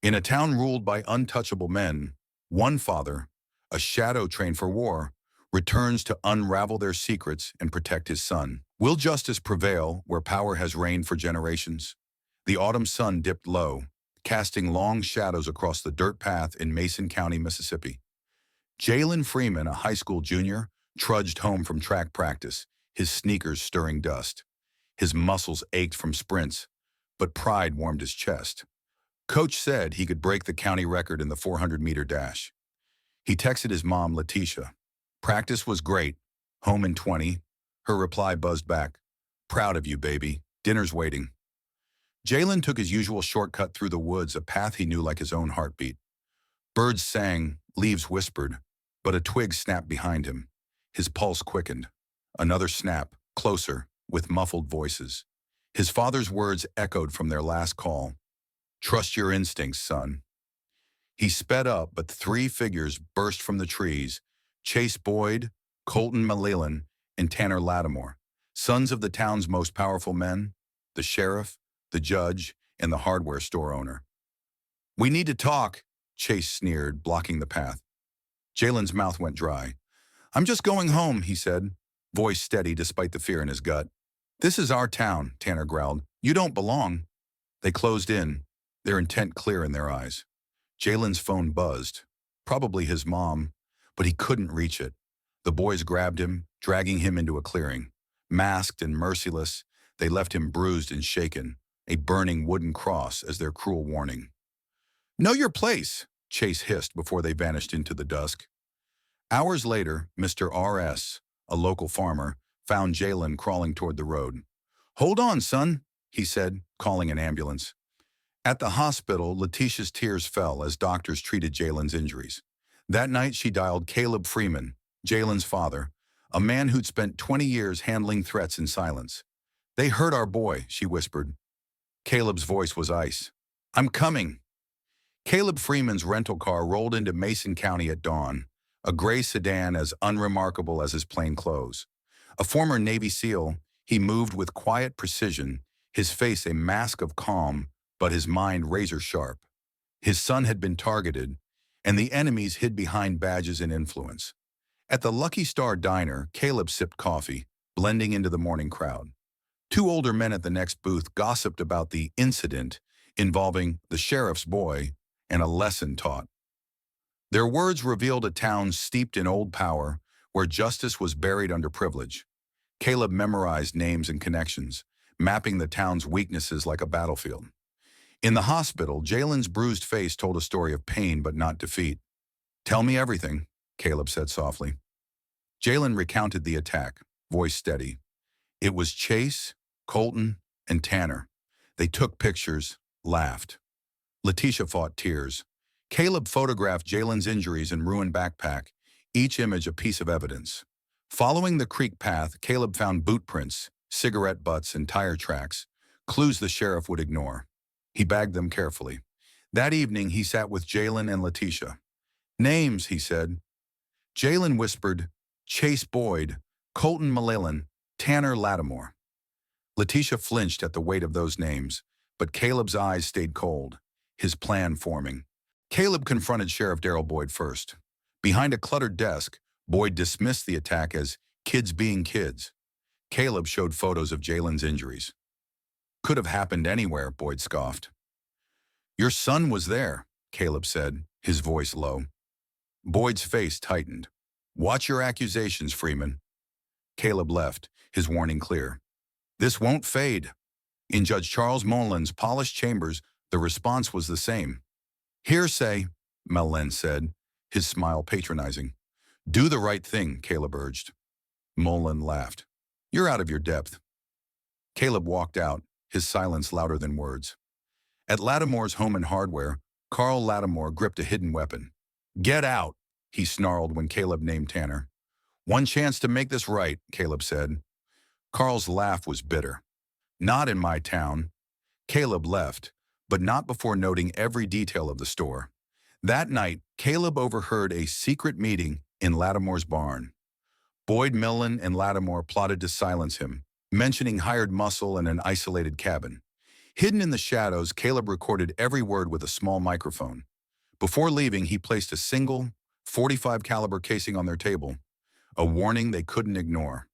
In a town ruled by untouchable men, one father, a shadow trained for war, returns to unravel their secrets and protect his son. Will justice prevail where power has reigned for generations? The autumn sun dipped low, casting long shadows across the dirt path in Mason County, Mississippi. Jalen Freeman, a high school junior, trudged home from track practice, his sneakers stirring dust. His muscles ached from sprints, but pride warmed his chest. Coach said he could break the county record in the 400-meter dash. He texted his mom, Letitia. Practice was great. Home in 20. Her reply buzzed back. Proud of you, baby. Dinner's waiting. Jalen took his usual shortcut through the woods, a path he knew like his own heartbeat. Birds sang, leaves whispered, but a twig snapped behind him. His pulse quickened. Another snap, closer, with muffled voices. His father's words echoed from their last call. Trust your instincts, son. He sped up, but three figures burst from the trees. Chase Boyd, Colton Malelan, and Tanner Lattimore, sons of the town's most powerful men, the sheriff, the judge, and the hardware store owner. We need to talk, Chase sneered, blocking the path. Jalen's mouth went dry. I'm just going home, he said, voice steady despite the fear in his gut. This is our town, Tanner growled. You don't belong. They closed in, their intent clear in their eyes. Jalen's phone buzzed, probably his mom, but he couldn't reach it. The boys grabbed him, dragging him into a clearing. Masked and merciless, they left him bruised and shaken, a burning wooden cross as their cruel warning. Know your place, Chase hissed before they vanished into the dusk. Hours later, Mr. R.S., a local farmer, found Jalen crawling toward the road. Hold on, son, he said, calling an ambulance. At the hospital, Letitia's tears fell as doctors treated Jalen's injuries. That night, she dialed Caleb Freeman, Jalen's father, a man who'd spent 20 years handling threats in silence. They hurt our boy, she whispered. Caleb's voice was ice. I'm coming. Caleb Freeman's rental car rolled into Mason County at dawn, a gray sedan as unremarkable as his plain clothes. A former Navy SEAL, he moved with quiet precision, his face a mask of calm, but his mind razor-sharp. His son had been targeted, and the enemies hid behind badges and influence. At the Lucky Star Diner, Caleb sipped coffee, blending into the morning crowd. Two older men at the next booth gossiped about the incident involving the sheriff's boy and a lesson taught. Their words revealed a town steeped in old power where justice was buried under privilege. Caleb memorized names and connections, mapping the town's weaknesses like a battlefield. In the hospital, Jalen's bruised face told a story of pain but not defeat. Tell me everything, Caleb said softly. Jalen recounted the attack, voice steady. It was Chase, Colton, and Tanner. They took pictures, laughed. Letitia fought tears. Caleb photographed Jalen's injuries and ruined backpack, each image a piece of evidence. Following the creek path, Caleb found boot prints, cigarette butts, and tire tracks, clues the sheriff would ignore. He bagged them carefully. That evening, he sat with Jalen and Letitia. Names, he said. Jalen whispered, Chase Boyd, Colton Malelan, Tanner Lattimore. Letitia flinched at the weight of those names, but Caleb's eyes stayed cold, his plan forming. Caleb confronted Sheriff Darrell Boyd first. Behind a cluttered desk, Boyd dismissed the attack as kids being kids. Caleb showed photos of Jalen's injuries. Could have happened anywhere, Boyd scoffed. Your son was there, Caleb said, his voice low. Boyd's face tightened. Watch your accusations, Freeman. Caleb left, his warning clear. This won't fade. In Judge Charles Molin's polished chambers, the response was the same. Hearsay, Mullen said, his smile patronizing. Do the right thing, Caleb urged. Mullen laughed. You're out of your depth. Caleb walked out, his silence louder than words. At Lattimore's home and hardware, Carl Lattimore gripped a hidden weapon. Get out, he snarled when Caleb named Tanner. One chance to make this right, Caleb said. Carl's laugh was bitter. Not in my town. Caleb left, but not before noting every detail of the store. That night, Caleb overheard a secret meeting in Lattimore's barn. Boyd, Millen, and Lattimore plotted to silence him, mentioning hired muscle and an isolated cabin. Hidden in the shadows, Caleb recorded every word with a small microphone. Before leaving, he placed a single 45 caliber casing on their table, a warning they couldn't ignore.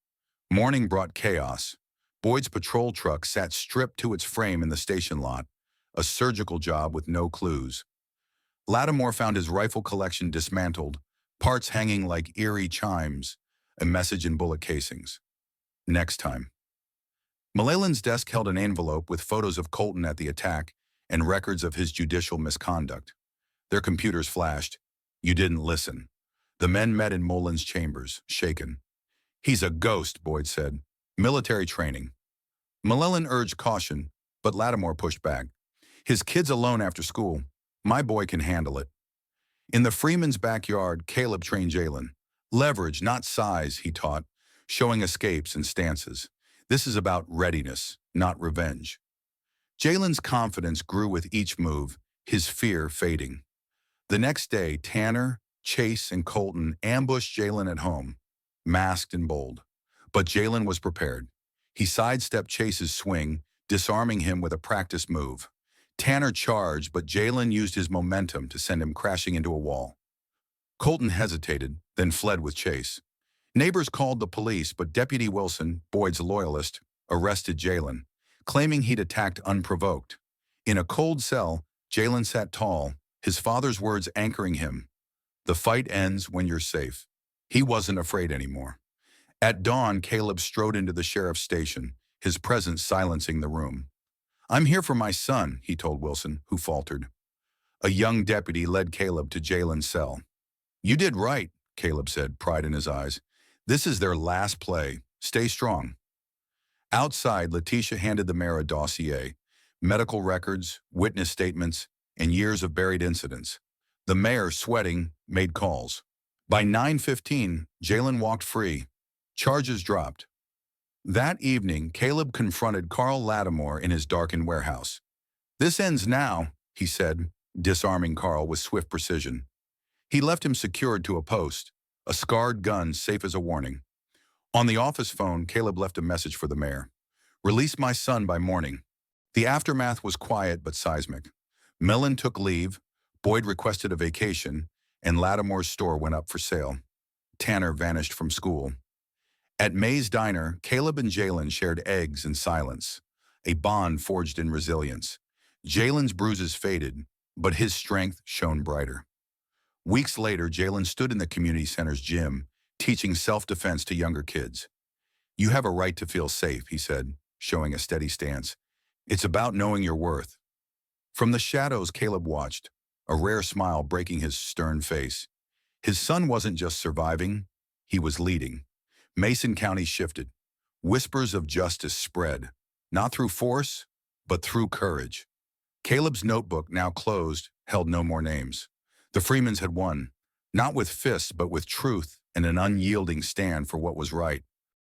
Morning brought chaos. Boyd's patrol truck sat stripped to its frame in the station lot, a surgical job with no clues. Lattimore found his rifle collection dismantled, parts hanging like eerie chimes, a message in bullet casings. Next time. Malalan's desk held an envelope with photos of Colton at the attack and records of his judicial misconduct. Their computers flashed. You didn't listen. The men met in Molin's chambers, shaken. He's a ghost, Boyd said. Military training. Malalan urged caution, but Lattimore pushed back. His kid's alone after school. My boy can handle it. In the Freeman's backyard, Caleb trained Jalen. Leverage, not size, he taught, showing escapes and stances. This is about readiness, not revenge. Jalen's confidence grew with each move, his fear fading. The next day, Tanner, Chase, and Colton ambushed Jalen at home, masked and bold. But Jalen was prepared. He sidestepped Chase's swing, disarming him with a practice move. Tanner charged, but Jalen used his momentum to send him crashing into a wall. Colton hesitated, then fled with Chase. Neighbors called the police, but Deputy Wilson, Boyd's loyalist, arrested Jalen, claiming he'd attacked unprovoked. In a cold cell, Jalen sat tall, his father's words anchoring him. The fight ends when you're safe. He wasn't afraid anymore. At dawn, Caleb strode into the sheriff's station, his presence silencing the room. I'm here for my son, he told Wilson, who faltered. A young deputy led Caleb to Jalen's cell. You did right, Caleb said, pride in his eyes. This is their last play. Stay strong. Outside, Letitia handed the mayor a dossier, medical records, witness statements, and years of buried incidents. The mayor, sweating, made calls. By 9:15, Jalen walked free. Charges dropped. That evening, Caleb confronted Carl Lattimore in his darkened warehouse. This ends now, he said, disarming Carl with swift precision. He left him secured to a post, a scarred gun safe as a warning. On the office phone, Caleb left a message for the mayor. Release my son by morning. The aftermath was quiet but seismic. Millen took leave, Boyd requested a vacation, and Lattimore's store went up for sale. Tanner vanished from school. At May's Diner, Caleb and Jalen shared eggs in silence, a bond forged in resilience. Jalen's bruises faded, but his strength shone brighter. Weeks later, Jalen stood in the community center's gym, teaching self-defense to younger kids. You have a right to feel safe, he said, showing a steady stance. It's about knowing your worth. From the shadows, Caleb watched, a rare smile breaking his stern face. His son wasn't just surviving, he was leading. Mason County shifted. Whispers of justice spread, not through force, but through courage. Caleb's notebook, now closed, held no more names. The Freemans had won, not with fists, but with truth and an unyielding stand for what was right.